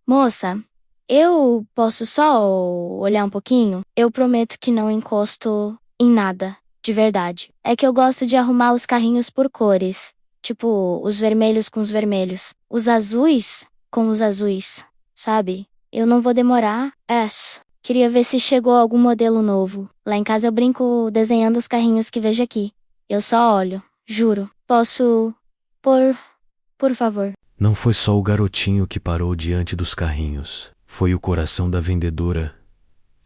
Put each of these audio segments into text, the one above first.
Moça, eu posso só olhar um pouquinho? Eu prometo que não encosto em nada, de verdade. É que eu gosto de arrumar os carrinhos por cores. Tipo, os vermelhos com os vermelhos. Os azuis com os azuis, sabe? Eu não vou demorar. Queria ver se chegou algum modelo novo. Lá em casa eu brinco desenhando os carrinhos que vejo aqui. Eu só olho, juro. Posso, por favor. Não foi só o garotinho que parou diante dos carrinhos. Foi o coração da vendedora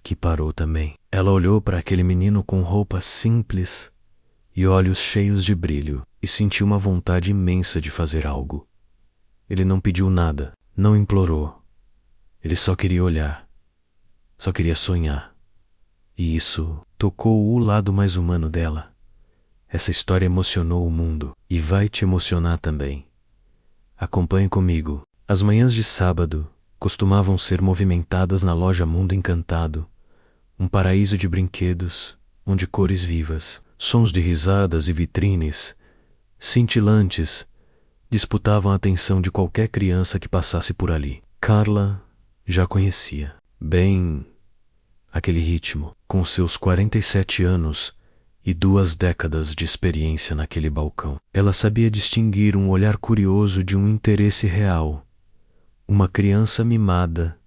que parou também. Ela olhou para aquele menino com roupas simples e olhos cheios de brilho e sentiu uma vontade imensa de fazer algo. Ele não pediu nada, não implorou. Ele só queria olhar, só queria sonhar. E isso tocou o lado mais humano dela. Essa história emocionou o mundo e vai te emocionar também. Acompanhe comigo. As manhãs de sábado costumavam ser movimentadas na loja Mundo Encantado, um paraíso de brinquedos, onde cores vivas, sons de risadas e vitrines cintilantes disputavam a atenção de qualquer criança que passasse por ali. Carla já conhecia bem aquele ritmo, com seus 47 anos e 2 décadas de experiência naquele balcão. Ela sabia distinguir um olhar curioso de um interesse real, uma criança mimada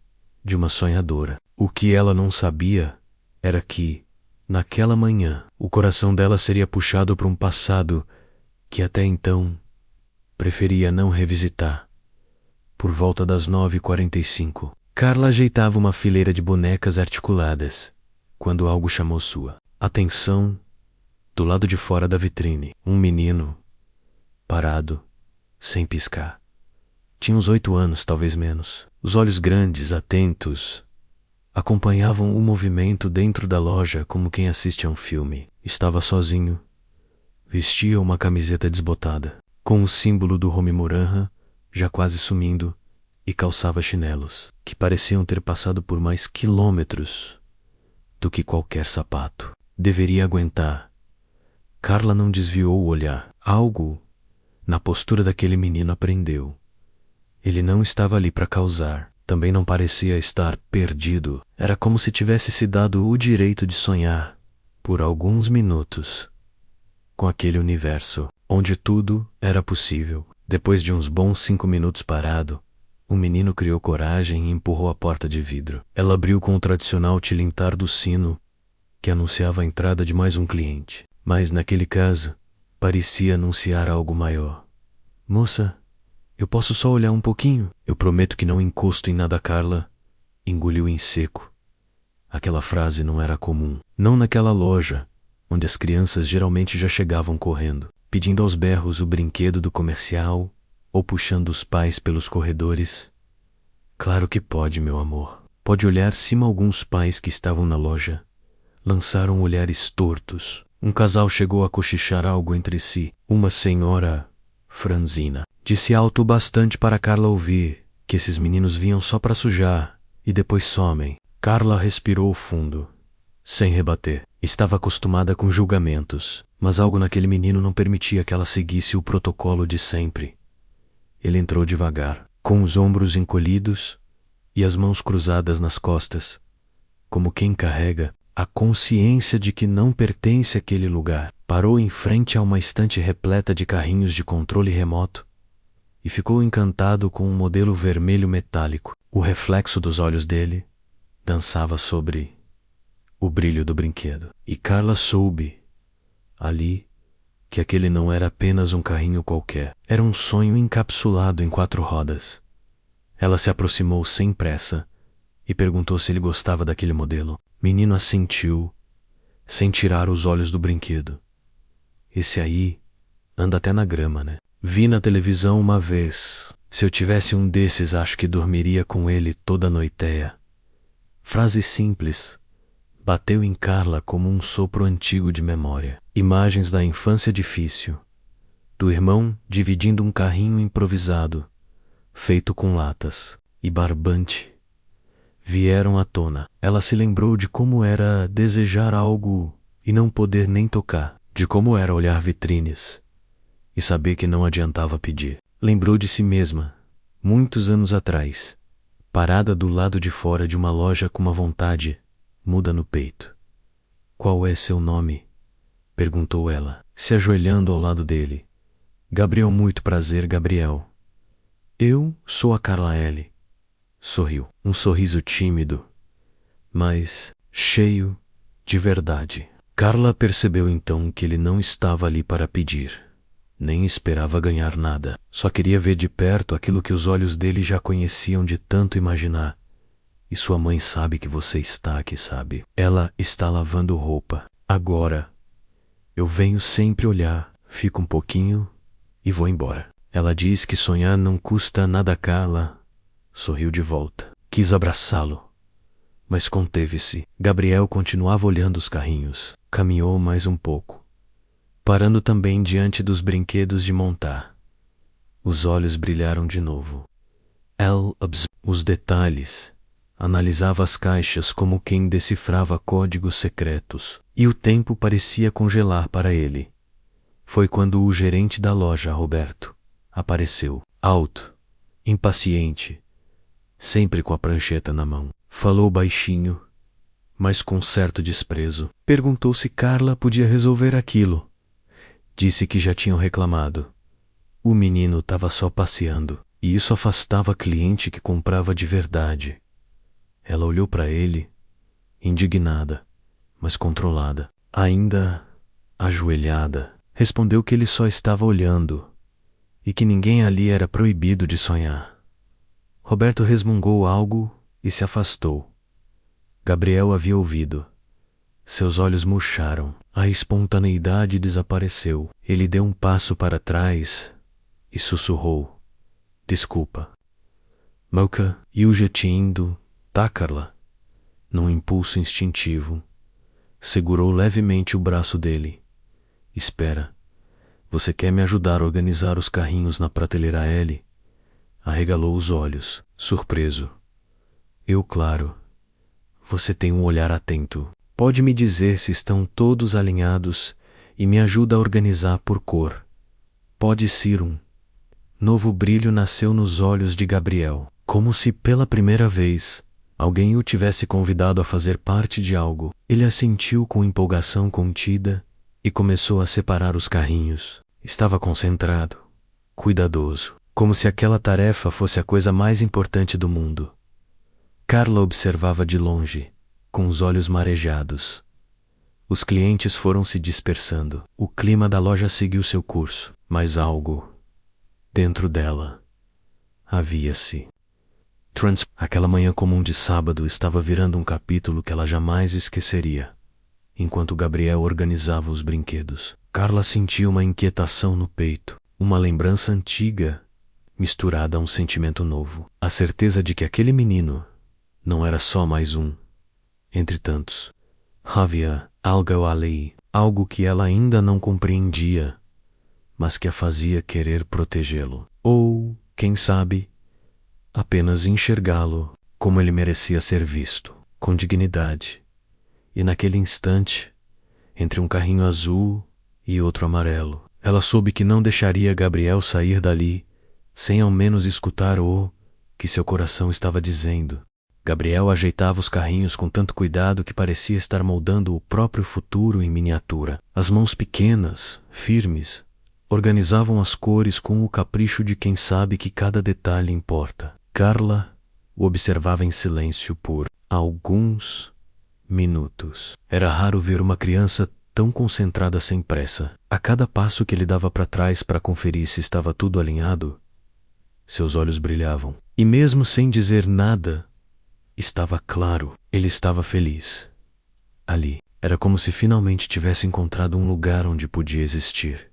de uma sonhadora. O que ela não sabia era que, naquela manhã, o coração dela seria puxado para um passado que até então preferia não revisitar. Por volta das 9h45, Carla ajeitava uma fileira de bonecas articuladas, quando algo chamou sua atenção. Do lado de fora da vitrine, um menino, parado, sem piscar. Tinha uns 8 anos, talvez menos. Os olhos grandes, atentos, acompanhavam o movimento dentro da loja como quem assiste a um filme. Estava sozinho. Vestia uma camiseta desbotada, com o símbolo do Romimuranha já quase sumindo, e calçava chinelos, que pareciam ter passado por mais quilômetros do que qualquer sapato deveria aguentar. Carla não desviou o olhar. Algo na postura daquele menino aprendeu. Ele não estava ali para causar. Também não parecia estar perdido. Era como se tivesse se dado o direito de sonhar, por alguns minutos, com aquele universo, onde tudo era possível. Depois de uns bons 5 minutos parado, o menino criou coragem e empurrou a porta de vidro. Ela abriu com o tradicional tilintar do sino, que anunciava a entrada de mais um cliente. Mas, naquele caso, parecia anunciar algo maior. Moça, eu posso só olhar um pouquinho? Eu prometo que não encosto em nada. Carla engoliu em seco. Aquela frase não era comum. Não naquela loja, onde as crianças geralmente já chegavam correndo, pedindo aos berros o brinquedo do comercial ou puxando os pais pelos corredores. Claro que pode, meu amor. Pode olhar cima. Alguns pais que estavam na loja lançaram olhares tortos. Um casal chegou a cochichar algo entre si. Uma senhora franzina disse alto o bastante para Carla ouvir que esses meninos vinham só para sujar e depois somem. Carla respirou fundo, sem rebater. Estava acostumada com julgamentos, mas algo naquele menino não permitia que ela seguisse o protocolo de sempre. Ele entrou devagar, com os ombros encolhidos e as mãos cruzadas nas costas, como quem carrega a consciência de que não pertence àquele lugar. Parou em frente a uma estante repleta de carrinhos de controle remoto e ficou encantado com um modelo vermelho metálico. O reflexo dos olhos dele dançava sobre o brilho do brinquedo. E Carla soube, ali, que aquele não era apenas um carrinho qualquer. Era um sonho encapsulado em 4 rodas. Ela se aproximou sem pressa e perguntou se ele gostava daquele modelo. Menino assentiu, sem tirar os olhos do brinquedo. Esse aí anda até na grama, né? Vi na televisão uma vez. Se eu tivesse um desses, acho que dormiria com ele toda a noitéia. Frase simples bateu em Carla como um sopro antigo de memória. Imagens da infância difícil, do irmão dividindo um carrinho improvisado, feito com latas, e barbante, vieram à tona. Ela se lembrou de como era desejar algo e não poder nem tocar, de como era olhar vitrines e saber que não adiantava pedir. Lembrou de si mesma, muitos anos atrás, parada do lado de fora de uma loja com uma vontade muda no peito. Qual é seu nome? Perguntou ela, se ajoelhando ao lado dele. Gabriel, muito prazer, Gabriel. Eu sou a Carla L. Sorriu, um sorriso tímido, mas cheio de verdade. Carla percebeu então que ele não estava ali para pedir, nem esperava ganhar nada. Só queria ver de perto aquilo que os olhos dele já conheciam de tanto imaginar. E sua mãe sabe que você está aqui, sabe? Ela está lavando roupa. Agora, eu venho sempre olhar, fico um pouquinho e vou embora. Ela diz que sonhar não custa nada. Carla sorriu de volta. Quis abraçá-lo, mas conteve-se. Gabriel continuava olhando os carrinhos. Caminhou mais um pouco, parando também diante dos brinquedos de montar. Os olhos brilharam de novo. Ela observava os detalhes, analisava as caixas como quem decifrava códigos secretos, e o tempo parecia congelar para ele. Foi quando o gerente da loja, Roberto, apareceu, alto, impaciente, sempre com a prancheta na mão. Falou baixinho, mas com certo desprezo. Perguntou se Carla podia resolver aquilo. Disse que já tinham reclamado. O menino estava só passeando, e isso afastava cliente que comprava de verdade. Ela olhou para ele, indignada, mas controlada. Ainda ajoelhada, respondeu que ele só estava olhando e que ninguém ali era proibido de sonhar. Roberto resmungou algo e se afastou. Gabriel havia ouvido. Seus olhos murcharam. A espontaneidade desapareceu. Ele deu um passo para trás e sussurrou: desculpa. Malca e o jetindo, tá, Carla? Num impulso instintivo, segurou levemente o braço dele. Espera, você quer me ajudar a organizar os carrinhos na prateleira L? Arregalou os olhos, surpreso. Eu, claro. Você tem um olhar atento. Pode me dizer se estão todos alinhados e me ajuda a organizar por cor. Pode ser um. Novo brilho nasceu nos olhos de Gabriel, como se pela primeira vez alguém o tivesse convidado a fazer parte de algo. Ele assentiu com empolgação contida e começou a separar os carrinhos. Estava concentrado, cuidadoso, como se aquela tarefa fosse a coisa mais importante do mundo. Carla observava de longe, com os olhos marejados. Os clientes foram se dispersando. O clima da loja seguiu seu curso, mas algo dentro dela havia-se. Aquela manhã comum de sábado estava virando um capítulo que ela jamais esqueceria. Enquanto Gabriel organizava os brinquedos, Carla sentiu uma inquietação no peito, uma lembrança antiga misturada a um sentimento novo. A certeza de que aquele menino não era só mais um entre tantos. Havia algo ali, algo que ela ainda não compreendia, mas que a fazia querer protegê-lo. Ou, quem sabe, apenas enxergá-lo como ele merecia ser visto, com dignidade. E naquele instante, entre um carrinho azul e outro amarelo, ela soube que não deixaria Gabriel sair dali sem ao menos escutar o que seu coração estava dizendo. Gabriel ajeitava os carrinhos com tanto cuidado que parecia estar moldando o próprio futuro em miniatura. As mãos pequenas, firmes, organizavam as cores com o capricho de quem sabe que cada detalhe importa. Carla o observava em silêncio por alguns minutos. Era raro ver uma criança tão concentrada sem pressa. A cada passo que ele dava para trás para conferir se estava tudo alinhado, seus olhos brilhavam. E mesmo sem dizer nada, estava claro, ele estava feliz. Ali, era como se finalmente tivesse encontrado um lugar onde podia existir.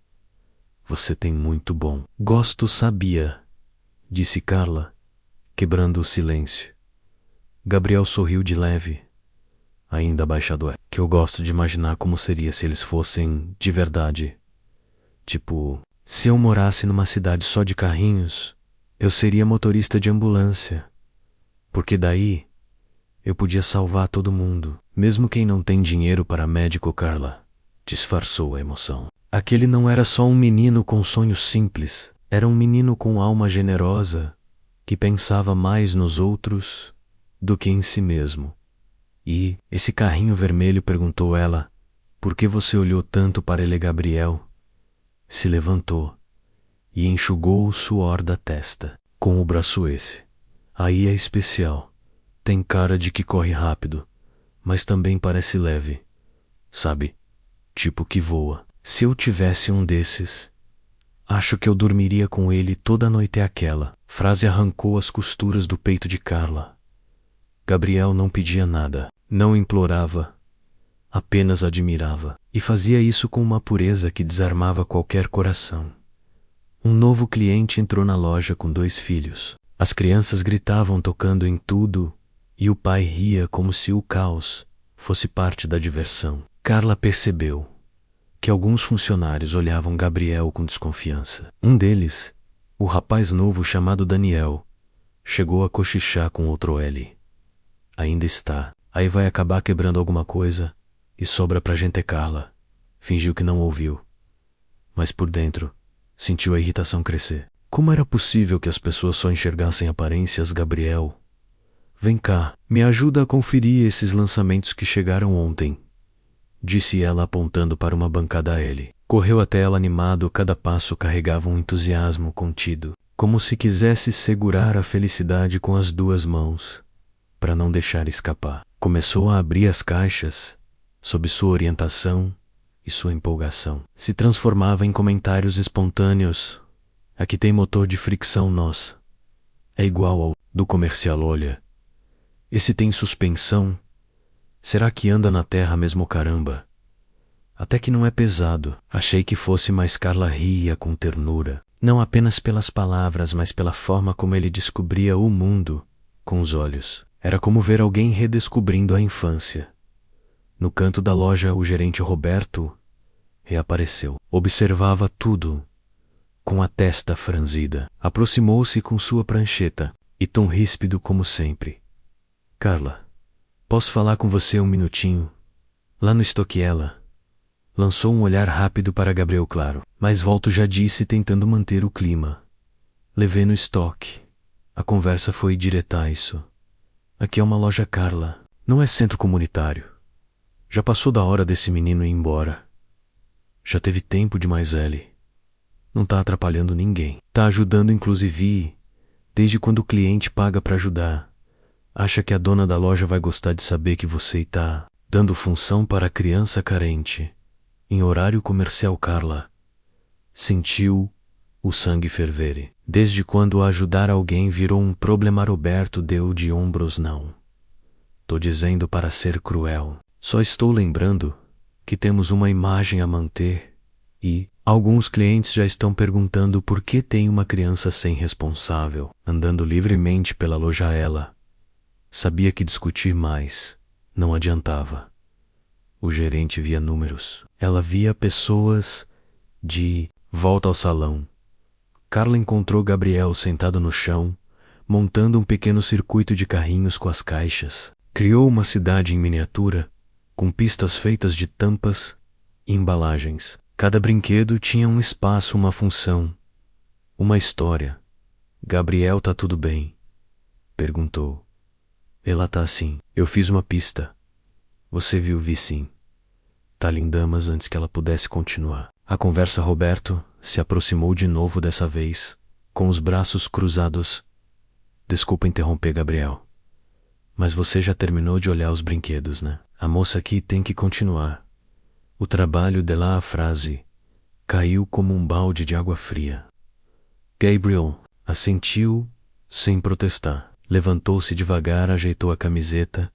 Você tem muito bom gosto, sabia? Disse Carla, quebrando o silêncio. Gabriel sorriu de leve, ainda abaixado. É que eu gosto de imaginar como seria se eles fossem de verdade. Tipo, se eu morasse numa cidade só de carrinhos, eu seria motorista de ambulância, porque daí eu podia salvar todo mundo, mesmo quem não tem dinheiro para médico. Carla disfarçou a emoção. Aquele não era só um menino com sonhos simples, era um menino com alma generosa que pensava mais nos outros do que em si mesmo. E, esse carrinho vermelho, perguntou ela, por que você olhou tanto para ele, Gabriel? Se levantou e enxugou o suor da testa com o braço. Esse aí é especial. Tem cara de que corre rápido, mas também parece leve. Sabe? Tipo que voa. Se eu tivesse um desses, acho que eu dormiria com ele toda noite. Aquela frase arrancou as costuras do peito de Carla. Gabriel não pedia nada, não implorava, apenas admirava, e fazia isso com uma pureza que desarmava qualquer coração. Um novo cliente entrou na loja com 2 filhos. As crianças gritavam tocando em tudo, e o pai ria como se o caos fosse parte da diversão. Carla percebeu que alguns funcionários olhavam Gabriel com desconfiança. Um deles, o rapaz novo chamado Daniel, chegou a cochichar com outro L. Ainda está. Aí vai acabar quebrando alguma coisa e sobra pra gente. Carla fingiu que não ouviu, mas por dentro sentiu a irritação crescer. Como era possível que as pessoas só enxergassem aparências? Gabriel, vem cá, me ajuda a conferir esses lançamentos que chegaram ontem, disse ela apontando para uma bancada. Ele correu até ela animado, cada passo carregava um entusiasmo contido, como se quisesse segurar a felicidade com as 2 mãos, para não deixar escapar. Começou a abrir as caixas, sob sua orientação, e sua empolgação se transformava em comentários espontâneos. Aqui tem motor de fricção, nossa. É igual ao do comercial. Olha, esse tem suspensão. Será que anda na terra mesmo? Caramba, até que não é pesado. Achei que fosse, mas Carla ria com ternura, não apenas pelas palavras, mas pela forma como ele descobria o mundo com os olhos. Era como ver alguém redescobrindo a infância. No canto da loja, o gerente Roberto reapareceu. Observava tudo com a testa franzida. Aproximou-se com sua prancheta e tom ríspido como sempre. Carla, posso falar com você um minutinho? Lá no estoque. Ela lançou um olhar rápido para Gabriel. Claro, mas volto, já disse, tentando manter o clima. Levei no estoque. A conversa foi direta. Isso aqui é uma loja, Carla, não é centro comunitário. Já passou da hora desse menino ir embora. Já teve tempo demais. Ele não tá atrapalhando ninguém. Tá ajudando, inclusive, desde quando o cliente paga para ajudar. Acha que a dona da loja vai gostar de saber que você tá dando função para criança carente em horário comercial? Carla sentiu o sangue ferver. Desde quando ajudar alguém virou um problema? Roberto deu de ombros. Não tô dizendo para ser cruel. Só estou lembrando que temos uma imagem a manter e alguns clientes já estão perguntando por que tem uma criança sem responsável andando livremente pela loja. Ela sabia que discutir mais não adiantava. O gerente via números. Ela via pessoas. De volta ao salão, Carla encontrou Gabriel sentado no chão, montando um pequeno circuito de carrinhos com as caixas. Criou uma cidade em miniatura, com pistas feitas de tampas e embalagens. Cada brinquedo tinha um espaço, uma função, uma história. Gabriel, tá tudo bem? Perguntou. Ela tá assim. Eu fiz uma pista. Você viu? Vi sim. Tá linda. Mas antes que ela pudesse continuar a conversa, Roberto se aproximou de novo, dessa vez com os braços cruzados. Desculpa interromper, Gabriel, mas você já terminou de olhar os brinquedos, né? A moça aqui tem que continuar o trabalho dela. A frase caiu como um balde de água fria. Gabriel assentiu sem protestar. Levantou-se devagar, ajeitou a camiseta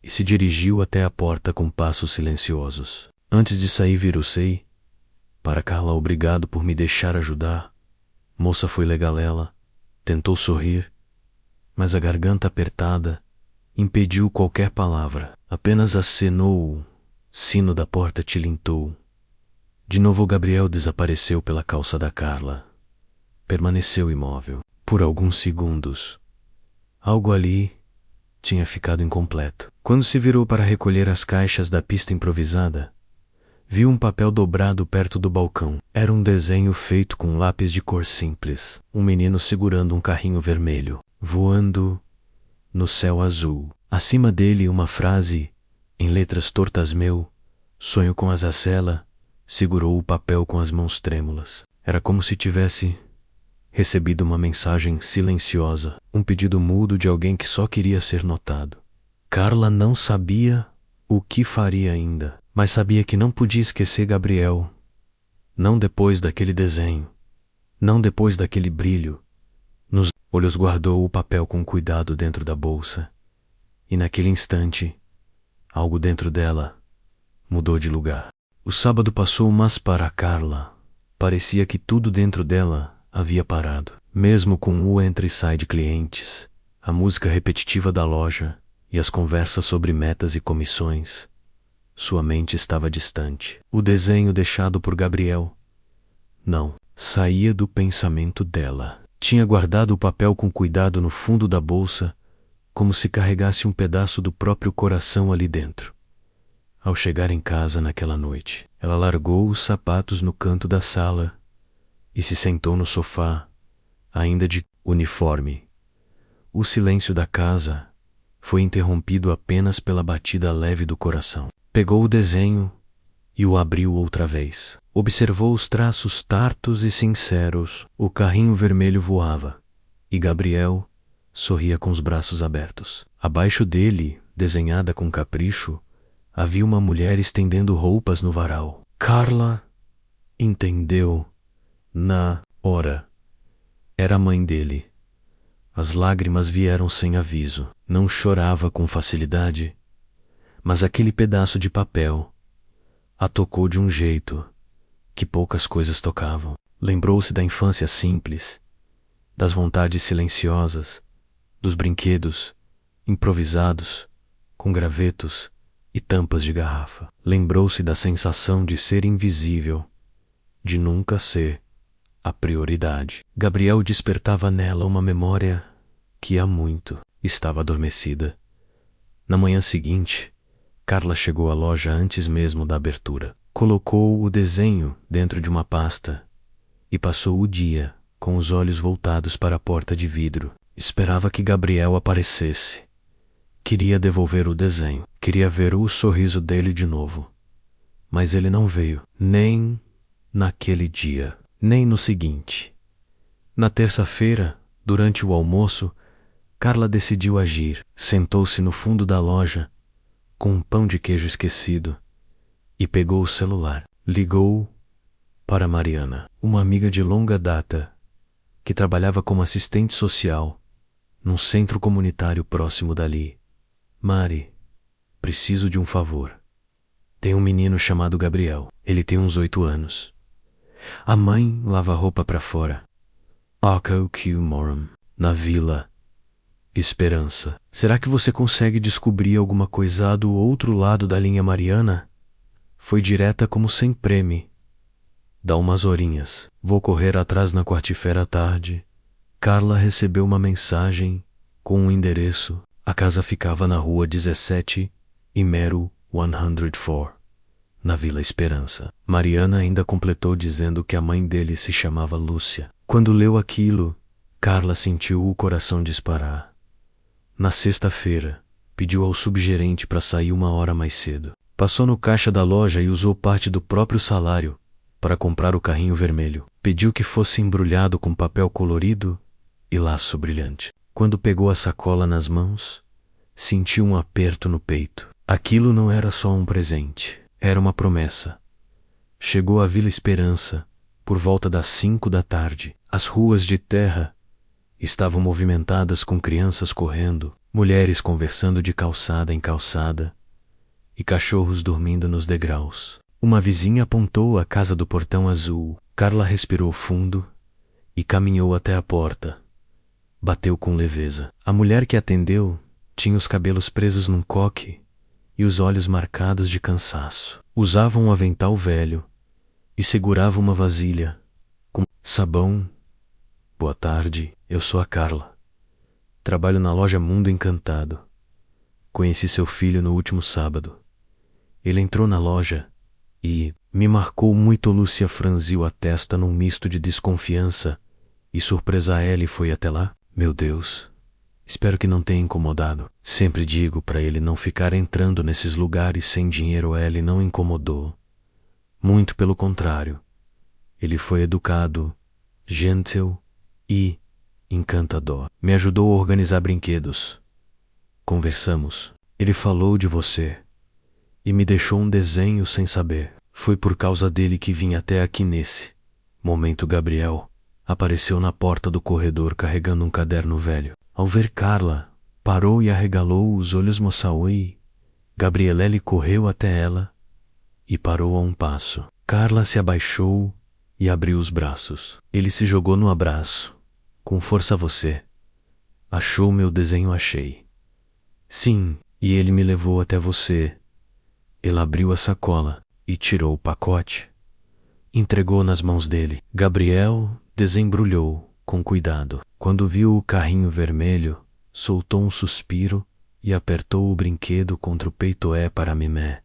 e se dirigiu até a porta com passos silenciosos. Antes de sair, virou-se para Carla. Obrigado por me deixar ajudar. Moça, foi legal. Ela tentou sorrir, mas a garganta apertada impediu qualquer palavra. Apenas acenou. O sino da porta tilintou. De novo Gabriel desapareceu pela calça da Carla. Permaneceu imóvel por alguns segundos. Algo ali tinha ficado incompleto. Quando se virou para recolher as caixas da pista improvisada, Viu um papel dobrado perto do balcão. Era um desenho feito com lápis de cor simples. Um menino segurando um carrinho vermelho, voando no céu azul. Acima dele uma frase, em letras tortas: meu sonho com asas. Ela segurou o papel com as mãos trêmulas. Era como se tivesse recebido uma mensagem silenciosa, um pedido mudo de alguém que só queria ser notado. Carla não sabia o que faria ainda, mas sabia que não podia esquecer Gabriel. Não depois daquele desenho, não depois daquele brilho nos olhos. Guardou o papel com cuidado dentro da bolsa, e naquele instante, algo dentro dela mudou de lugar. O sábado passou, mas para Carla parecia que tudo dentro dela havia parado. Mesmo com o entra e sai de clientes, a música repetitiva da loja e as conversas sobre metas e comissões, sua mente estava distante. O desenho deixado por Gabriel não saía do pensamento dela. Tinha guardado o papel com cuidado no fundo da bolsa, como se carregasse um pedaço do próprio coração ali dentro. Ao chegar em casa naquela noite, ela largou os sapatos no canto da sala e se sentou no sofá, ainda de uniforme. O silêncio da casa foi interrompido apenas pela batida leve do coração. Pegou o desenho e o abriu outra vez. Observou os traços tartos e sinceros. O carrinho vermelho voava, e Gabriel sorria com os braços abertos. Abaixo dele, desenhada com capricho, havia uma mulher estendendo roupas no varal. Carla entendeu na hora. Era a mãe dele. As lágrimas vieram sem aviso. Não chorava com facilidade, mas aquele pedaço de papel a tocou de um jeito que poucas coisas tocavam. Lembrou-se da infância simples, das vontades silenciosas, dos brinquedos improvisados, com gravetos e tampas de garrafa. Lembrou-se da sensação de ser invisível, de nunca ser a prioridade. Gabriel despertava nela uma memória que há muito estava adormecida. Na manhã seguinte, Carla chegou à loja antes mesmo da abertura. Colocou o desenho dentro de uma pasta e passou o dia com os olhos voltados para a porta de vidro. Esperava que Gabriel aparecesse. Queria devolver o desenho. Queria ver o sorriso dele de novo. Mas ele não veio. Nem naquele dia, nem no seguinte. Na terça-feira, durante o almoço, Carla decidiu agir. Sentou-se no fundo da loja, com um pão de queijo esquecido, e pegou o celular. Ligou para Mariana, uma amiga de longa data, que trabalhava como assistente social num centro comunitário próximo dali. Mari, preciso de um favor. Tem um menino chamado Gabriel. Ele tem uns 8 anos. A mãe lava roupa para fora. Aka Q Moram, na Vila Esperança. Será que você consegue descobrir alguma coisa do outro lado da linha Mariana? Foi direta como sem preme. Dá umas horinhas. Vou correr atrás na quarta-feira à tarde. Carla recebeu uma mensagem com um endereço. A casa ficava na rua 17 e Mero 104, na Vila Esperança. Mariana ainda completou dizendo que a mãe dele se chamava Lúcia. Quando leu aquilo, Carla sentiu o coração disparar. Na sexta-feira, pediu ao subgerente para sair 1 hora mais cedo. Passou no caixa da loja e usou parte do próprio salário para comprar o carrinho vermelho. Pediu que fosse embrulhado com papel colorido e laço brilhante. Quando pegou a sacola nas mãos, sentiu um aperto no peito. Aquilo não era só um presente, era uma promessa. Chegou à Vila Esperança por volta das 5 da tarde. As ruas de terra estavam movimentadas com crianças correndo, mulheres conversando de calçada em calçada e cachorros dormindo nos degraus. Uma vizinha apontou a casa do portão azul. Carla respirou fundo e caminhou até a porta. Bateu com leveza. A mulher que atendeu tinha os cabelos presos num coque e os olhos marcados de cansaço. Usava um avental velho e segurava uma vasilha com sabão. Boa tarde, eu sou a Carla. Trabalho na loja Mundo Encantado. Conheci seu filho no último sábado. Ele entrou na loja e me marcou muito. Lúcia franziu a testa num misto de desconfiança e surpresa. A Ellie foi até lá. Meu Deus, espero que não tenha incomodado. Sempre digo para ele não ficar entrando nesses lugares sem dinheiro. Ellie não incomodou. Muito pelo contrário. Ele foi educado, gentil e encantador. Me ajudou a organizar brinquedos. Conversamos. Ele falou de você e me deixou um desenho sem saber. Foi por causa dele que vim até aqui nesse momento. Gabriel apareceu na porta do corredor carregando um caderno velho. Ao ver Carla, parou e arregalou os olhos. Moça, oi. Gabriele correu até ela e parou a um passo. Carla se abaixou e abriu os braços. Ele se jogou no abraço. Com força. Você achou meu desenho? Achei. Sim, e ele me levou até você. Ela abriu a sacola e tirou o pacote. Entregou nas mãos dele. Gabriel desembrulhou com cuidado. Quando viu o carrinho vermelho, soltou um suspiro e apertou o brinquedo contra o peito. É para Mimé.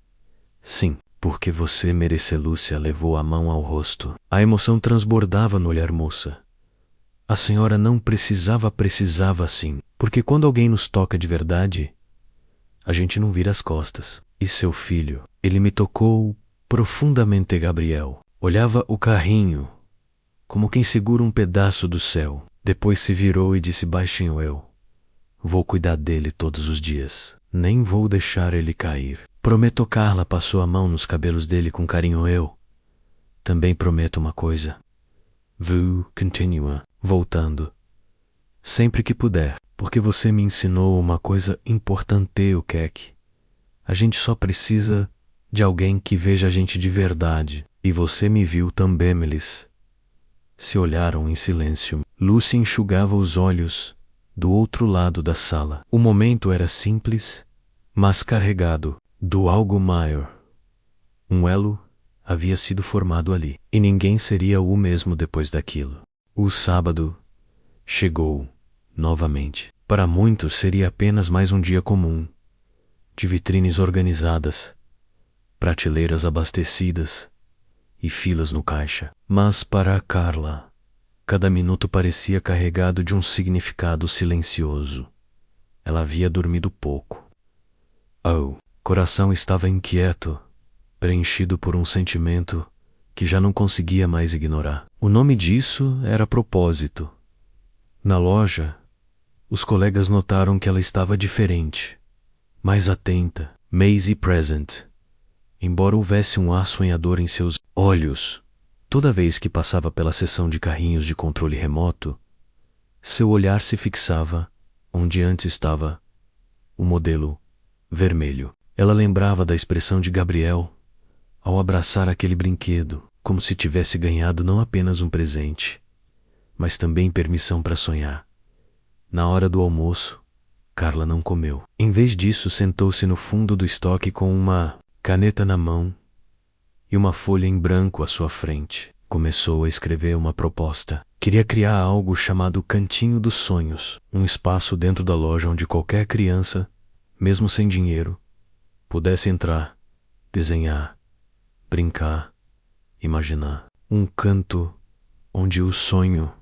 Sim, porque você merece. Lúcia levou a mão ao rosto. A emoção transbordava no olhar. Moça, a senhora não precisava sim, porque quando alguém nos toca de verdade, a gente não vira as costas. E seu filho? Ele me tocou profundamente. Gabriel olhava o carrinho como quem segura um pedaço do céu. Depois se virou e disse baixinho: eu vou cuidar dele todos os dias. Nem vou deixar ele cair. Prometo. Carla passou a mão nos cabelos dele com carinho. Eu também prometo uma coisa. Continua, voltando sempre que puder, porque você me ensinou uma coisa importante. O que é que a gente só precisa de alguém que veja a gente de verdade. E você me viu também. Eles se olharam em silêncio. Lúcia enxugava os olhos do outro lado da sala. O momento era simples, mas carregado do algo maior. Um elo havia sido formado ali, e ninguém seria o mesmo depois daquilo. O sábado chegou novamente. Para muitos seria apenas mais um dia comum, de vitrines organizadas, prateleiras abastecidas e filas no caixa. Mas para a Carla, cada minuto parecia carregado de um significado silencioso. Ela havia dormido pouco. O coração estava inquieto, preenchido por um sentimento que já não conseguia mais ignorar. O nome disso era propósito. Na loja, os colegas notaram que ela estava diferente, mais atenta, Maisie present. Embora houvesse um ar sonhador em seus olhos, toda vez que passava pela seção de carrinhos de controle remoto, seu olhar se fixava onde antes estava o modelo vermelho. Ela lembrava da expressão de Gabriel ao abraçar aquele brinquedo, como se tivesse ganhado não apenas um presente, mas também permissão para sonhar. Na hora do almoço, Carla não comeu. Em vez disso, sentou-se no fundo do estoque com uma caneta na mão e uma folha em branco à sua frente. Começou a escrever uma proposta. Queria criar algo chamado Cantinho dos Sonhos, um espaço dentro da loja onde qualquer criança, mesmo sem dinheiro, pudesse entrar, desenhar, brincar, imaginar. Um canto onde o sonho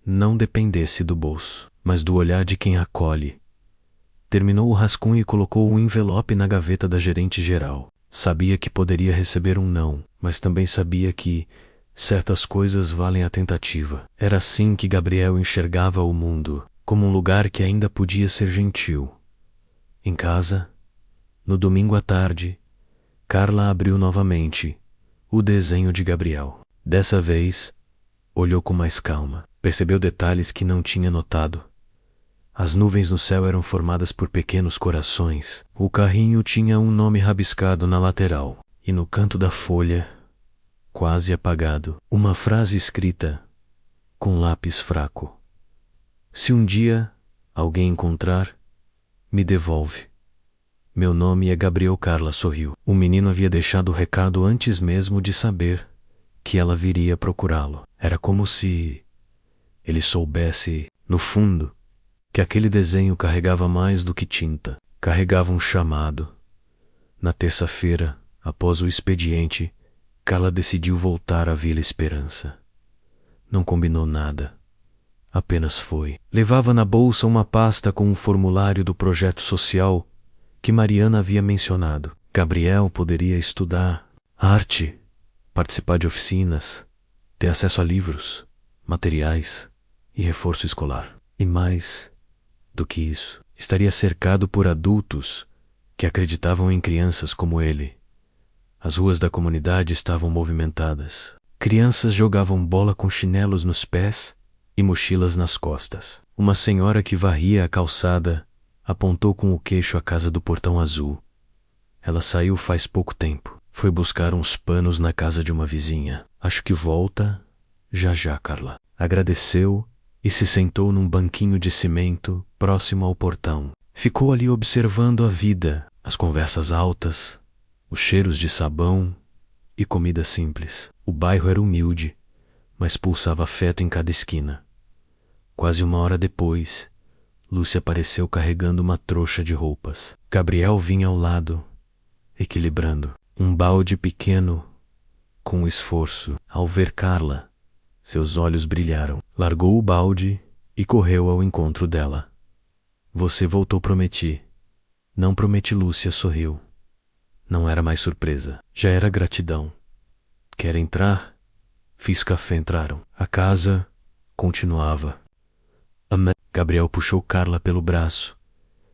não dependesse do bolso, mas do olhar de quem acolhe. Terminou o rascunho e colocou o envelope na gaveta da gerente geral. Sabia que poderia receber um não, mas também sabia que certas coisas valem a tentativa. Era assim que Gabriel enxergava o mundo, como um lugar que ainda podia ser gentil. Em casa, no domingo à tarde, Carla abriu novamente o desenho de Gabriel. Dessa vez, olhou com mais calma. Percebeu detalhes que não tinha notado. As nuvens no céu eram formadas por pequenos corações. O carrinho tinha um nome rabiscado na lateral. E no canto da folha, quase apagado, uma frase escrita com lápis fraco. Se um dia alguém encontrar, me devolve. Meu nome é Gabriel. Carla sorriu. O menino havia deixado o recado antes mesmo de saber que ela viria procurá-lo. Era como se ele soubesse, no fundo, que aquele desenho carregava mais do que tinta. Carregava um chamado. Na terça-feira, após o expediente, Carla decidiu voltar à Vila Esperança. Não combinou nada. Apenas foi. Levava na bolsa uma pasta com um formulário do projeto social que Mariana havia mencionado. Gabriel poderia estudar arte, participar de oficinas, ter acesso a livros, materiais e reforço escolar. E mais do que isso, estaria cercado por adultos que acreditavam em crianças como ele. As ruas da comunidade estavam movimentadas. Crianças jogavam bola com chinelos nos pés e mochilas nas costas. Uma senhora que varria a calçada apontou com o queixo a casa do Portão Azul. Ela saiu faz pouco tempo. Foi buscar uns panos na casa de uma vizinha. Acho que volta já já, Carla. Agradeceu e se sentou num banquinho de cimento próximo ao portão. Ficou ali observando a vida, as conversas altas, os cheiros de sabão e comida simples. O bairro era humilde, mas pulsava afeto em cada esquina. Quase uma hora depois, Lúcia apareceu carregando uma trouxa de roupas. Gabriel vinha ao lado, equilibrando. Um balde pequeno, com esforço. Ao ver Carla, seus olhos brilharam. Largou o balde e correu ao encontro dela. Você voltou, prometi. Não prometi, Lúcia sorriu. Não era mais surpresa, já era gratidão. Quer entrar? Fiz café, entraram. A casa continuava. Gabriel puxou Carla pelo braço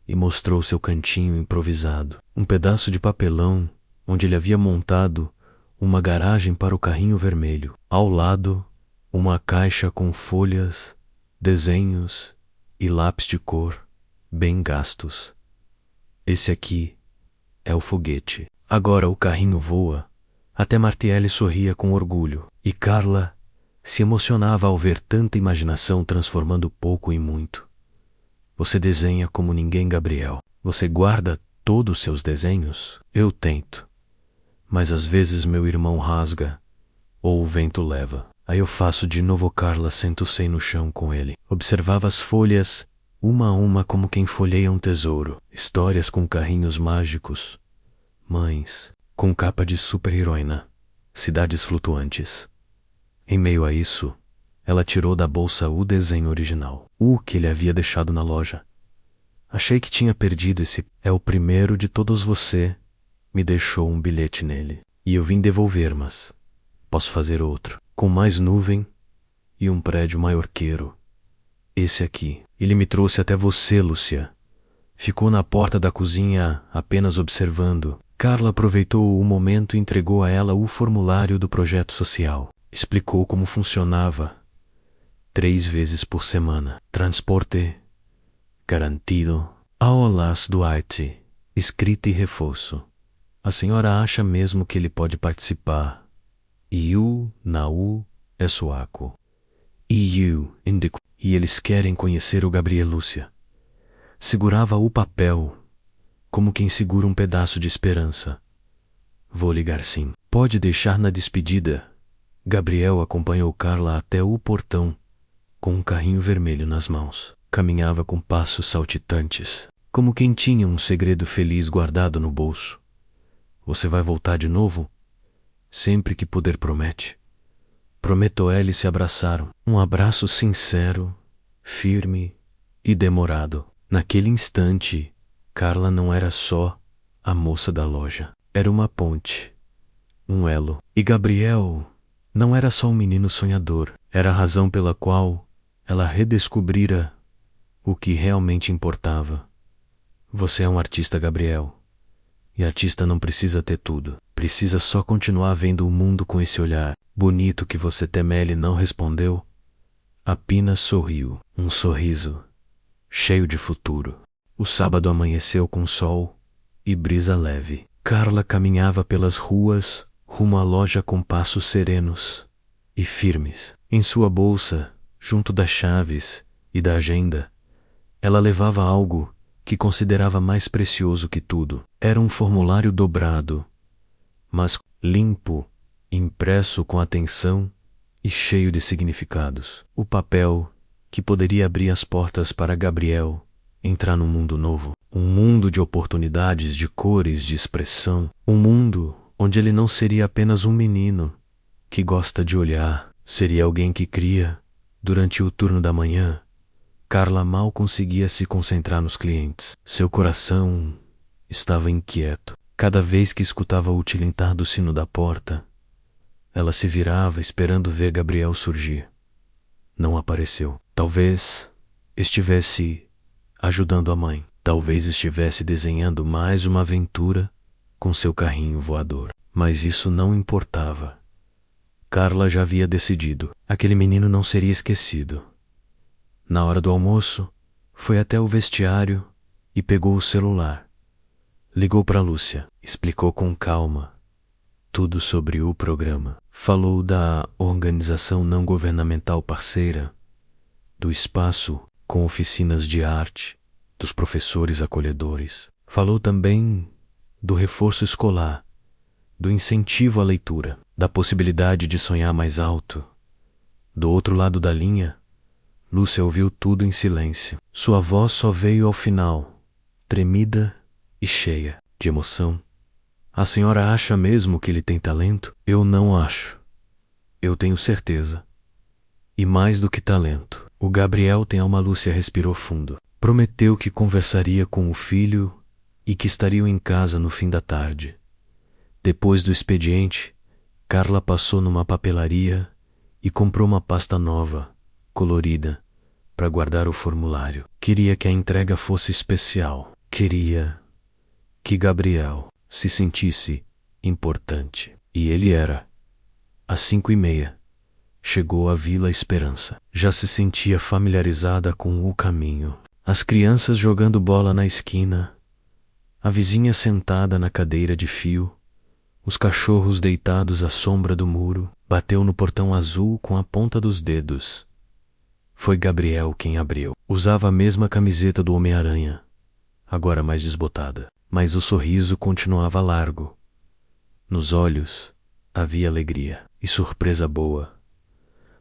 e mostrou seu cantinho improvisado. Um pedaço de papelão onde ele havia montado uma garagem para o carrinho vermelho. Ao lado, uma caixa com folhas, desenhos e lápis de cor bem gastos. Esse aqui é o foguete. Agora o carrinho voa. Até Martielli sorria com orgulho. E Carla se emocionava ao ver tanta imaginação transformando pouco em muito. Você desenha como ninguém, Gabriel. Você guarda todos os seus desenhos? Eu tento. Mas às vezes meu irmão rasga, ou o vento leva. Aí eu faço de novo. Carla sentou-se no chão com ele. Observava as folhas, uma a uma, como quem folheia um tesouro. Histórias com carrinhos mágicos. Mães com capa de super-heroína. Cidades flutuantes. Em meio a isso, ela tirou da bolsa o desenho original, o que ele havia deixado na loja. Achei que tinha perdido esse. É o primeiro de todos. Você me deixou um bilhete nele. E eu vim devolver, mas posso fazer outro, com mais nuvem e um prédio maiorqueiro. Esse aqui. Ele me trouxe até você, Lúcia. Ficou na porta da cozinha apenas observando. Carla aproveitou o momento e entregou a ela o formulário do projeto social. Explicou como funcionava. 3 vezes por semana. Transporte garantido. Aulas do arte. Escrita e reforço. A senhora acha mesmo que ele pode participar? Eu, não, é suaco. E eu, indico. E eles querem conhecer o Gabriel. Lúcia segurava o papel, como quem segura um pedaço de esperança. Vou ligar, sim. Pode deixar na despedida. Gabriel acompanhou Carla até o portão, com um carrinho vermelho nas mãos. Caminhava com passos saltitantes, como quem tinha um segredo feliz guardado no bolso. Você vai voltar de novo? Sempre que puder, promete. Prometo. Eles se abraçaram. Um abraço sincero, firme e demorado. Naquele instante, Carla não era só a moça da loja. Era uma ponte, um elo. E Gabriel não era só um menino sonhador. Era a razão pela qual ela redescobrira o que realmente importava. Você é um artista, Gabriel. E artista não precisa ter tudo. Precisa só continuar vendo o mundo com esse olhar bonito que você teme. Ele não respondeu. Apenas sorriu. Um sorriso cheio de futuro. O sábado amanheceu com sol e brisa leve. Carla caminhava pelas ruas rumo à loja com passos serenos e firmes. Em sua bolsa, junto das chaves e da agenda, ela levava algo que considerava mais precioso que tudo. Era um formulário dobrado, mas limpo, impresso com atenção e cheio de significados. O papel que poderia abrir as portas para Gabriel entrar num mundo novo. Um mundo de oportunidades, de cores, de expressão. Um mundo onde ele não seria apenas um menino que gosta de olhar, seria alguém que cria. Durante o turno da manhã, Carla mal conseguia se concentrar nos clientes. Seu coração estava inquieto. Cada vez que escutava o tilintar do sino da porta, ela se virava esperando ver Gabriel surgir. Não apareceu. Talvez estivesse ajudando a mãe. Talvez estivesse desenhando mais uma aventura com seu carrinho voador. Mas isso não importava. Carla já havia decidido. Aquele menino não seria esquecido. Na hora do almoço, foi até o vestiário e pegou o celular. Ligou para Lúcia, explicou com calma tudo sobre o programa. Falou da organização não governamental parceira, do espaço com oficinas de arte, dos professores acolhedores. Falou também do reforço escolar, do incentivo à leitura, da possibilidade de sonhar mais alto. Do outro lado da linha, Lúcia ouviu tudo em silêncio. Sua voz só veio ao final, tremida e cheia de emoção. A senhora acha mesmo que ele tem talento? Eu não acho. Eu tenho certeza. E mais do que talento, o Gabriel tem alma. Lúcia respirou fundo. Prometeu que conversaria com o filho e que estariam em casa no fim da tarde. Depois do expediente, Carla passou numa papelaria e comprou uma pasta nova, colorida, para guardar o formulário. Queria que a entrega fosse especial. Queria que Gabriel se sentisse importante. E ele era. Às 5:30, chegou à Vila Esperança. Já se sentia familiarizada com o caminho. As crianças jogando bola na esquina, a vizinha sentada na cadeira de fio, os cachorros deitados à sombra do muro. Bateu no portão azul com a ponta dos dedos. Foi Gabriel quem abriu. Usava a mesma camiseta do Homem-Aranha, agora mais desbotada, mas o sorriso continuava largo. Nos olhos havia alegria e surpresa boa.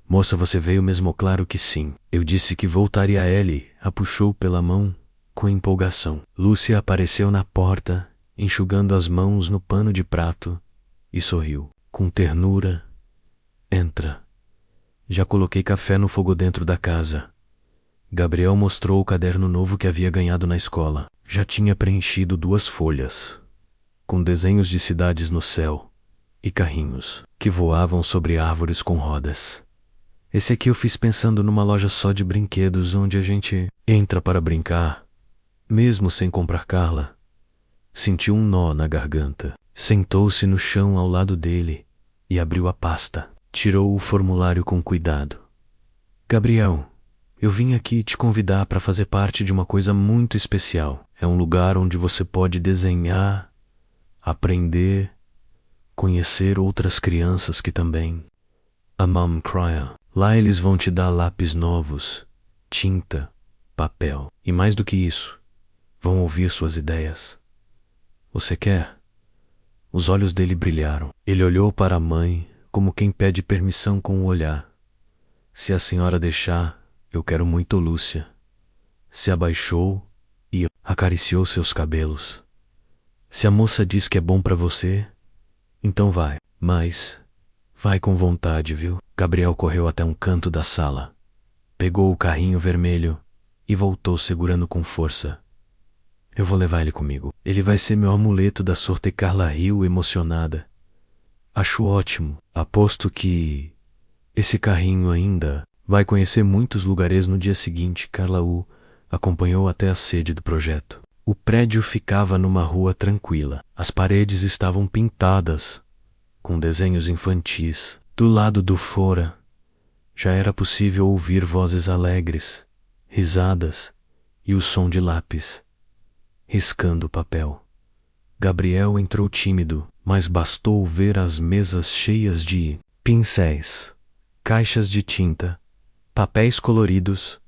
Moça, você veio mesmo? Claro que sim. Eu disse que voltaria. Ele a puxou pela mão com empolgação. Lúcia apareceu na porta, enxugando as mãos no pano de prato, e sorriu com ternura. Entra. Já coloquei café no fogo dentro da casa. Gabriel mostrou o caderno novo que havia ganhado na escola. Já tinha preenchido 2 folhas, com desenhos de cidades no céu e carrinhos que voavam sobre árvores com rodas. Esse aqui eu fiz pensando numa loja só de brinquedos onde a gente entra para brincar, mesmo sem comprar. Carla sentiu um nó na garganta. Sentou-se no chão ao lado dele e abriu a pasta. Tirou o formulário com cuidado. Gabriel, eu vim aqui te convidar para fazer parte de uma coisa muito especial. É um lugar onde você pode desenhar, aprender, conhecer outras crianças que também amam criar. Lá eles vão te dar lápis novos, tinta, papel e mais do que isso, vão ouvir suas ideias. Você quer? Os olhos dele brilharam. Ele olhou para a mãe como quem pede permissão com o olhar. Se a senhora deixar, eu quero muito. Lúcia se abaixou e acariciou seus cabelos. Se a moça diz que é bom para você, então vai. Mas vai com vontade, viu? Gabriel correu até um canto da sala, pegou o carrinho vermelho e voltou segurando com força. Eu vou levar ele comigo. Ele vai ser meu amuleto da sorte. Carla riu emocionada. Acho ótimo. Aposto que esse carrinho ainda vai conhecer muitos lugares. No dia seguinte, Carla o acompanhou até a sede do projeto. O prédio ficava numa rua tranquila. As paredes estavam pintadas com desenhos infantis. Do lado do fora, já era possível ouvir vozes alegres, risadas e o som de lápis riscando papel. Gabriel entrou tímido, mas bastou ver as mesas cheias de pincéis, caixas de tinta, papéis coloridos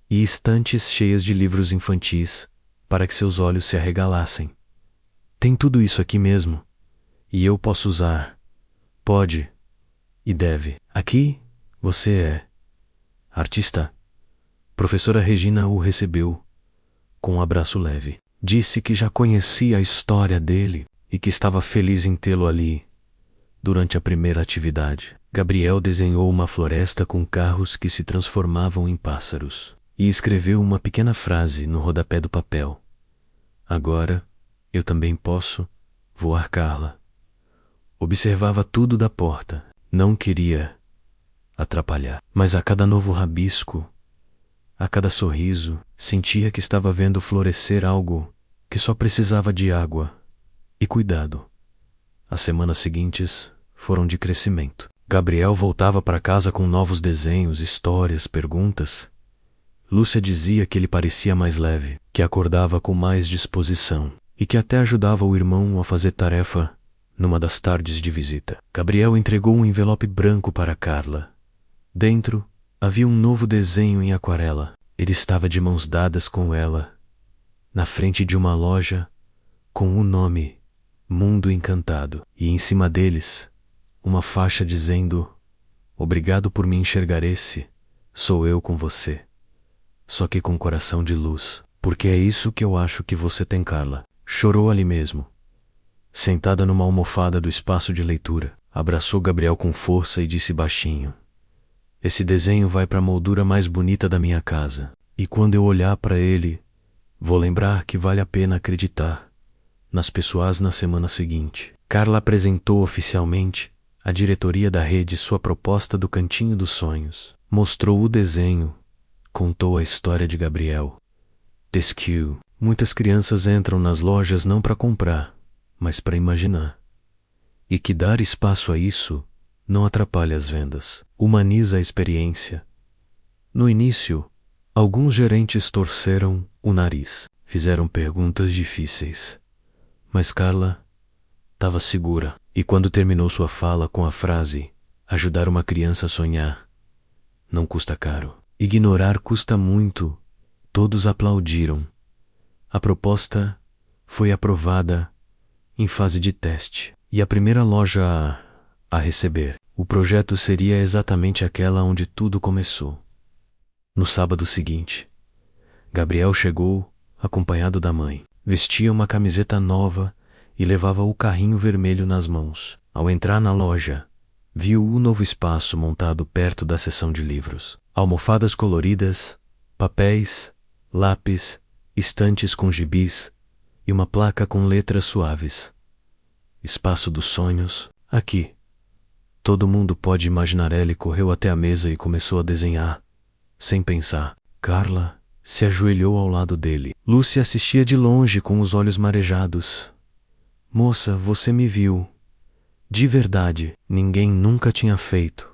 e estantes cheias de livros infantis para que seus olhos se arregalassem. Tem tudo isso aqui mesmo? E eu posso usar? Pode e deve. Aqui você é artista. Professora Regina o recebeu com um abraço leve. Disse que já conhecia a história dele, e que estava feliz em tê-lo ali. Durante a primeira atividade, Gabriel desenhou uma floresta com carros que se transformavam em pássaros e escreveu uma pequena frase no rodapé do papel. Agora, eu também posso voar, Carla. Observava tudo da porta. Não queria atrapalhar, mas a cada novo rabisco, a cada sorriso, sentia que estava vendo florescer algo que só precisava de água e cuidado. As semanas seguintes foram de crescimento. Gabriel voltava para casa com novos desenhos, histórias, perguntas. Lúcia dizia que ele parecia mais leve, que acordava com mais disposição e que até ajudava o irmão a fazer tarefa numa das tardes de visita. Gabriel entregou um envelope branco para Carla. Dentro havia um novo desenho em aquarela. Ele estava de mãos dadas com ela, na frente de uma loja com o nome Mundo Encantado, e em cima deles uma faixa dizendo: Obrigado por me enxergar, esse sou eu com você. Só que com coração de luz, porque é isso que eu acho que você tem, Carla. Chorou ali mesmo. Sentada numa almofada do espaço de leitura, abraçou Gabriel com força e disse baixinho: Esse desenho vai para a moldura mais bonita da minha casa. E quando eu olhar para ele, vou lembrar que vale a pena acreditar nas pessoas na semana seguinte. Carla apresentou oficialmente à diretoria da rede sua proposta do Cantinho dos Sonhos. Mostrou o desenho, contou a história de Gabriel. Tesquil. Muitas crianças entram nas lojas não para comprar, mas para imaginar. E que dar espaço a isso não atrapalha as vendas, humaniza a experiência. No início, alguns gerentes torceram o nariz, fizeram perguntas difíceis. Mas Carla estava segura, e quando terminou sua fala com a frase: ajudar uma criança a sonhar não custa caro, ignorar custa muito, todos aplaudiram. A proposta foi aprovada em fase de teste, e a primeira loja a receber. O projeto seria exatamente aquela onde tudo começou. No sábado seguinte, Gabriel chegou acompanhado da mãe. Vestia uma camiseta nova e levava o carrinho vermelho nas mãos. Ao entrar na loja, viu o novo espaço montado perto da seção de livros. Almofadas coloridas, papéis, lápis, estantes com gibis e uma placa com letras suaves. Espaço dos sonhos, aqui. Todo mundo pode imaginar. Ele correu até a mesa e começou a desenhar, sem pensar. Carla se ajoelhou ao lado dele. Lúcia assistia de longe com os olhos marejados. Moça, você me viu. De verdade, ninguém nunca tinha feito.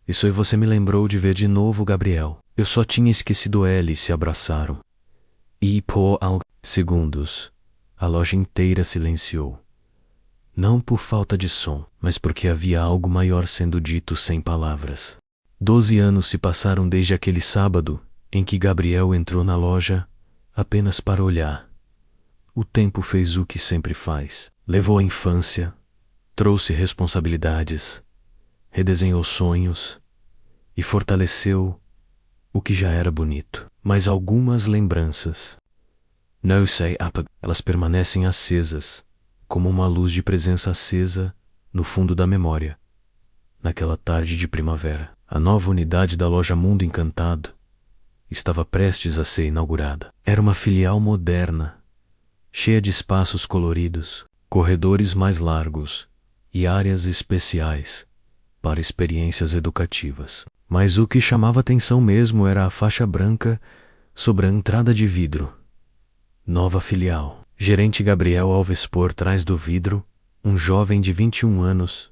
Isso aí você me lembrou de ver de novo, Gabriel. Eu só tinha esquecido ela e se abraçaram. E por segundos, a loja inteira silenciou. Não por falta de som, mas porque havia algo maior sendo dito sem palavras. 12 anos se passaram desde aquele sábado em que Gabriel entrou na loja apenas para olhar. O tempo fez o que sempre faz. Levou a infância, trouxe responsabilidades, redesenhou sonhos e fortaleceu o que já era bonito. Mas algumas lembranças, não sei, elas permanecem acesas, como uma luz de presença acesa no fundo da memória. Naquela tarde de primavera, a nova unidade da loja Mundo Encantado estava prestes a ser inaugurada. Era uma filial moderna, cheia de espaços coloridos, corredores mais largos e áreas especiais para experiências educativas. Mas o que chamava atenção mesmo era a faixa branca sobre a entrada de vidro. Nova filial. Gerente Gabriel Alves. Por trás do vidro, um jovem de 21 anos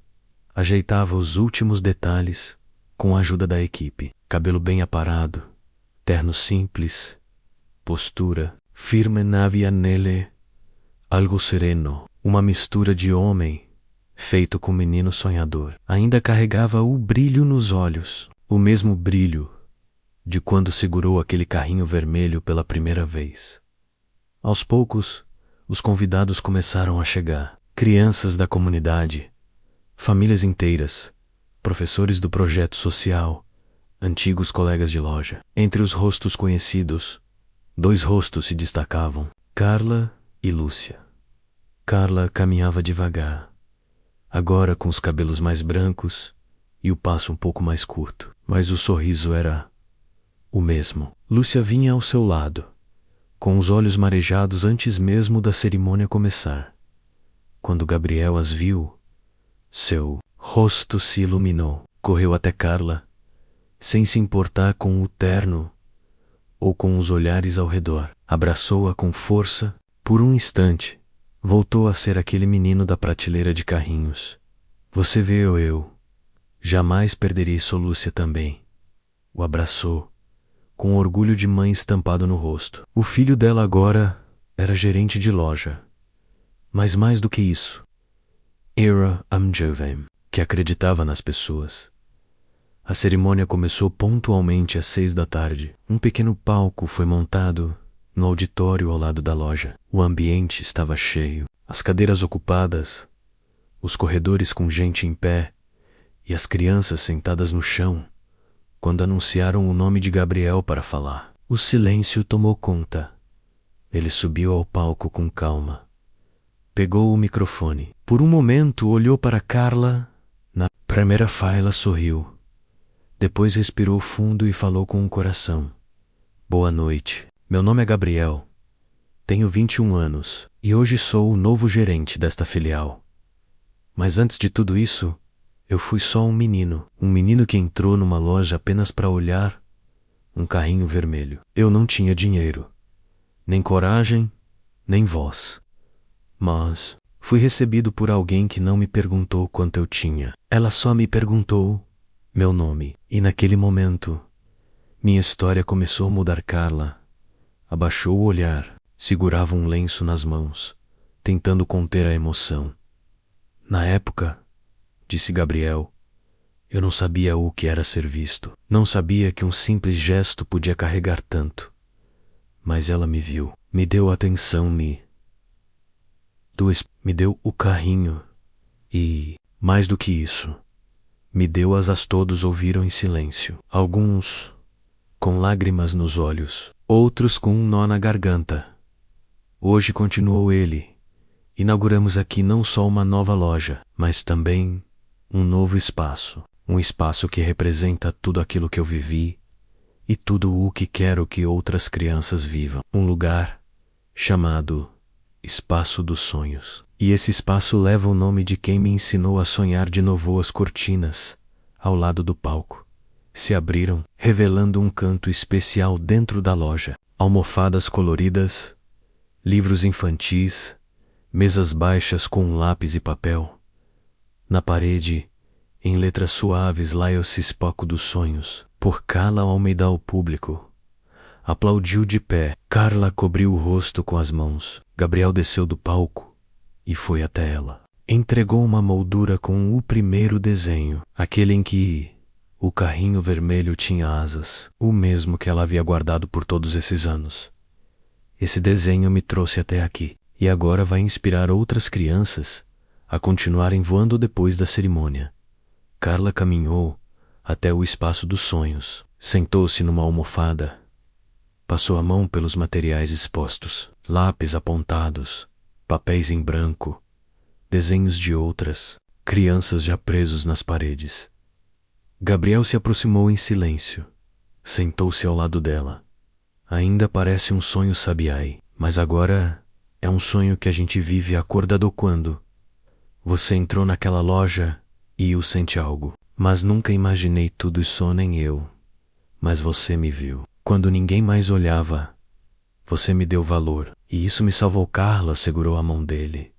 ajeitava os últimos detalhes com a ajuda da equipe. Cabelo bem aparado, terno simples, postura firme, havia nele algo sereno, uma mistura de homem feito com menino sonhador. Ainda carregava o brilho nos olhos, o mesmo brilho de quando segurou aquele carrinho vermelho pela primeira vez. Aos poucos, os convidados começaram a chegar. Crianças da comunidade, famílias inteiras, professores do projeto social, antigos colegas de loja. Entre os rostos conhecidos, 2 rostos se destacavam: Carla e Lúcia. Carla caminhava devagar, agora com os cabelos mais brancos e o passo um pouco mais curto, mas o sorriso era o mesmo. Lúcia vinha ao seu lado, com os olhos marejados antes mesmo da cerimônia começar. Quando Gabriel as viu, seu rosto se iluminou. Correu até Carla, sem se importar com o terno ou com os olhares ao redor. Abraçou-a com força. Por um instante, voltou a ser aquele menino da prateleira de carrinhos. Você vê eu. Jamais perderei sua Lúcia também. O abraçou, com orgulho de mãe estampado no rosto. O filho dela agora era gerente de loja. Mas mais do que isso, era um jovem que acreditava nas pessoas. A cerimônia começou pontualmente às 6 da tarde. Um pequeno palco foi montado no auditório ao lado da loja. O ambiente estava cheio, as cadeiras ocupadas, os corredores com gente em pé e as crianças sentadas no chão, quando anunciaram o nome de Gabriel para falar. O silêncio tomou conta. Ele subiu ao palco com calma. Pegou o microfone. Por um momento olhou para Carla. Na primeira fila sorriu. Depois respirou fundo e falou com o coração. Boa noite. Meu nome é Gabriel. Tenho 21 anos e hoje sou o novo gerente desta filial. Mas antes de tudo isso, eu fui só um menino que entrou numa loja apenas para olhar um carrinho vermelho. Eu não tinha dinheiro, nem coragem, nem voz. Mas fui recebido por alguém que não me perguntou quanto eu tinha. Ela só me perguntou meu nome. E naquele momento, minha história começou a mudar. Carla abaixou o olhar, segurava um lenço nas mãos, tentando conter a emoção. Na época, disse Gabriel, eu não sabia o que era ser visto. Não sabia que um simples gesto podia carregar tanto. Mas ela me viu, me deu atenção, me deu o carrinho e, mais do que isso, me deu asas. Todos ouviram em silêncio. Alguns com lágrimas nos olhos, outros com um nó na garganta. Hoje, continuou ele, inauguramos aqui não só uma nova loja, mas também um novo espaço. Um espaço que representa tudo aquilo que eu vivi e tudo o que quero que outras crianças vivam. Um lugar chamado Espaço dos Sonhos. E esse espaço leva o nome de quem me ensinou a sonhar de novo. As cortinas, ao lado do palco, se abriram, revelando um canto especial dentro da loja. Almofadas coloridas, livros infantis, mesas baixas com lápis e papel. Na parede, em letras suaves, lá eu cispoco dos sonhos. Por Carla Almeida. O público aplaudiu de pé. Carla cobriu o rosto com as mãos. Gabriel desceu do palco e foi até ela. Entregou uma moldura com o primeiro desenho, aquele em que o carrinho vermelho tinha asas, o mesmo que ela havia guardado por todos esses anos. Esse desenho me trouxe até aqui e agora vai inspirar outras crianças a continuarem voando depois da cerimônia. Carla caminhou até o Espaço dos Sonhos, sentou-se numa almofada, passou a mão pelos materiais expostos, lápis apontados, papéis em branco, desenhos de outras crianças já presos nas paredes. Gabriel se aproximou em silêncio, sentou-se ao lado dela. Ainda parece um sonho, Sabiai, mas agora é um sonho que a gente vive acordado. Quando você entrou naquela loja e eu senti algo, mas nunca imaginei tudo isso, nem eu. Mas você me viu. Quando ninguém mais olhava, você me deu valor, e isso me salvou. Carla segurou a mão dele.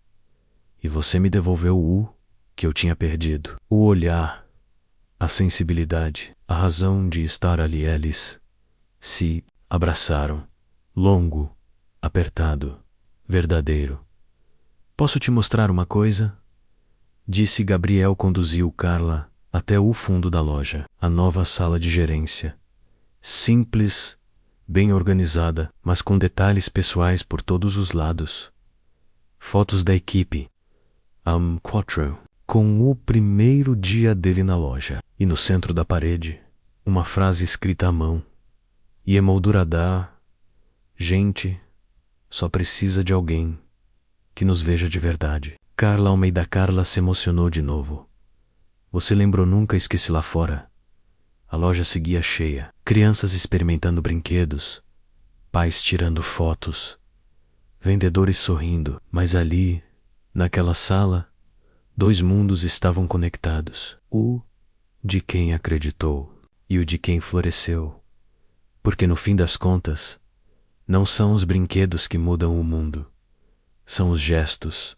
E você me devolveu o que eu tinha perdido. O olhar, a sensibilidade, a razão de estar ali. Eles se abraçaram. Longo, apertado, verdadeiro. Posso te mostrar uma coisa? Disse Gabriel. Conduziu Carla até o fundo da loja, a nova sala de gerência. Simples, bem organizada, mas com detalhes pessoais por todos os lados. Fotos da equipe, quatro, com o primeiro dia dele na loja. E no centro da parede, uma frase escrita à mão. E emoldurada: gente só precisa de alguém que nos veja de verdade. Carla Almeida. Carla se emocionou de novo. Você lembrou? Nunca esqueci. Lá fora a loja seguia cheia. Crianças experimentando brinquedos, pais tirando fotos, vendedores sorrindo. Mas ali, naquela sala, dois mundos estavam conectados. O de quem acreditou e o de quem floresceu. Porque no fim das contas, não são os brinquedos que mudam o mundo. São os gestos,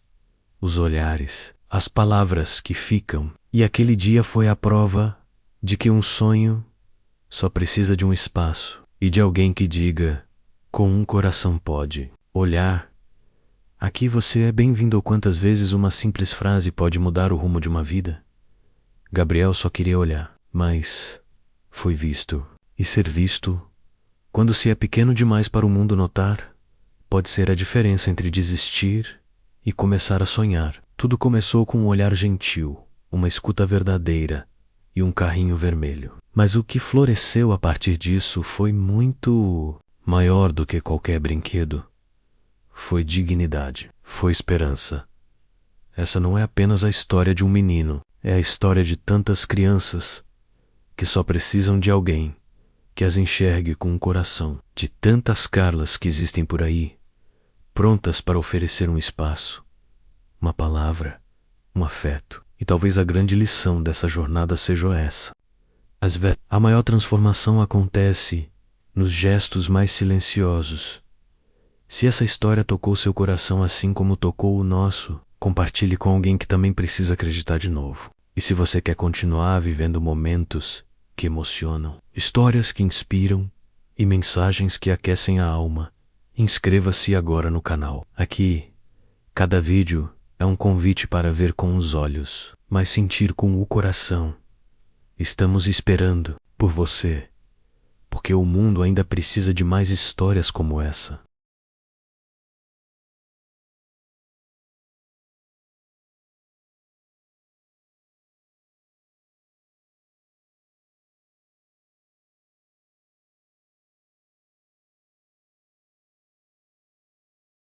os olhares, as palavras que ficam. E aquele dia foi a prova de que um sonho só precisa de um espaço e de alguém que diga: com um coração pode olhar. Aqui você é bem-vindo. Quantas vezes uma simples frase pode mudar o rumo de uma vida? Gabriel só queria olhar, mas foi visto. E ser visto, quando se é pequeno demais para o mundo notar, pode ser a diferença entre desistir e começar a sonhar. Tudo começou com um olhar gentil, uma escuta verdadeira e um carrinho vermelho. Mas o que floresceu a partir disso foi muito maior do que qualquer brinquedo. Foi dignidade, foi esperança. Essa não é apenas a história de um menino, é a história de tantas crianças que só precisam de alguém que as enxergue com um coração, de tantas Carlas que existem por aí, prontas para oferecer um espaço, uma palavra, um afeto. E talvez a grande lição dessa jornada seja essa. A maior transformação acontece nos gestos mais silenciosos. Se essa história tocou seu coração assim como tocou o nosso, compartilhe com alguém que também precisa acreditar de novo. E se você quer continuar vivendo momentos que emocionam, histórias que inspiram e mensagens que aquecem a alma, inscreva-se agora no canal. Aqui, cada vídeo é um convite para ver com os olhos, mas sentir com o coração. Estamos esperando por você, porque o mundo ainda precisa de mais histórias como essa.